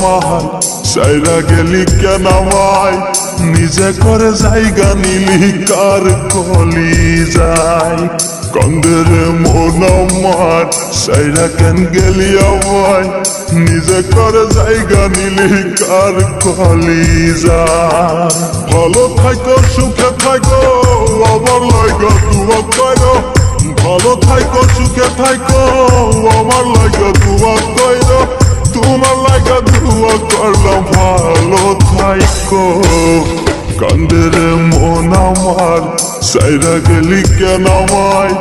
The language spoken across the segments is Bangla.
আমার সাইরা গেলি কেন আমায় নিজে করে জায়গা নিলি কার কলি যায় কান্দের মন আমার সাইরা কেন গেলি আমায় নিজে করে জায়গা নিলি কার কলি যায় ভালো থাকো সুখে থাকো আমার লাগা দুয়া করো ভালো থাকো সুখে থাকো আমার লাগা দুয়া করো তোমার লাগা দুয়া করলাম ভালো থাকো কান্দের মন আমার সাইরা গেলি কেন আমায়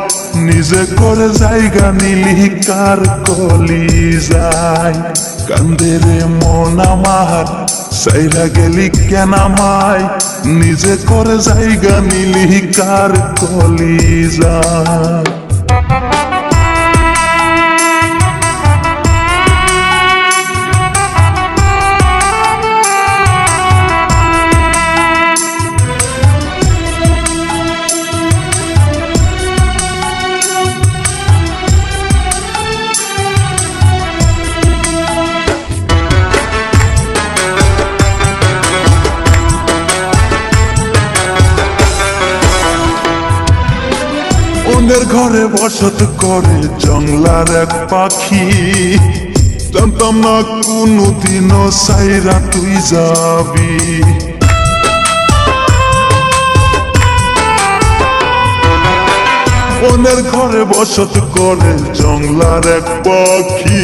নিজে করে জায়গা নিলি কার কলি যায় কান্দের মন আমার সাইরা গেলি কেন আমায় নিজে করে জায়গা নিলি কার কলি যায় অন্যের ঘরে বসত করে জংলার এক পাখি জানতাম না কোনদিনও সাইরা তুই যাবি অন্যের ঘরে বসত করে জংলার এক পাখি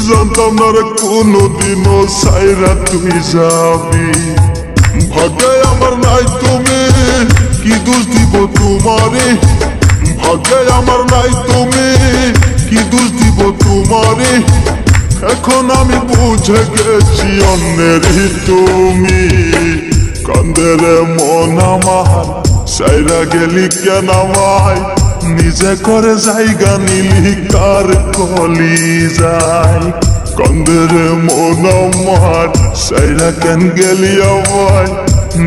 জানতাম না রে কোনদিনও সাইরা তুই যাবি ভাগ্যে আমার নাই তুমি কি দোষ দিব তোমারে ভাগ্যে আমার নাই তুমি কি দোষ দিব তোমারে এখন আমি বুঝে গেছি অন্যেরই তুমি কান্দের মন আমার সাইরা গেলি কেন আমায় নিজে করে জায়গা নিলি কার কলি যায় কান্দের মন আমার সাইরা কেন গেলি আমায়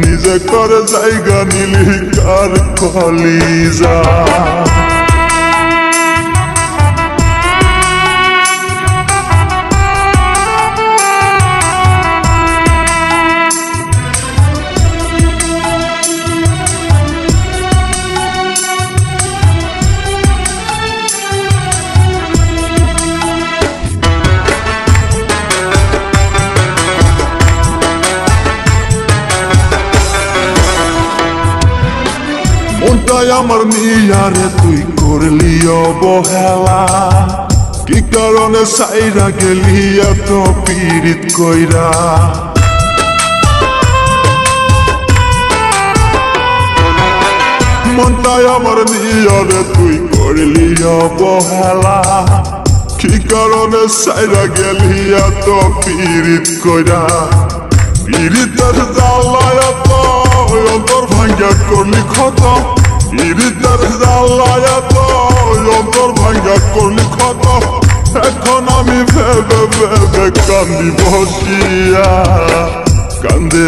নিজে করে জায়গা নিলি কার কলি যায় মনটাই আমার নিয়ারে তুই করলি অবহেলা কি কারণে সাইরা গেলি এত পীড়িত কইরা মনটাই আমার নিয়ারে তুই করলি অবহেলা কি কারণে সাইরা গেলি এত পীড়িত কইরা পীড়িতের জ্বালায় এত অন্তর ভাঙ্গা করলি ক্ষত পীড়িতের জ্বালায় এত অন্তর ভাঙ্গা করলি ক্ষত এখন আমি ভেবে ভেবে কান্দি বসিয়া কান্দে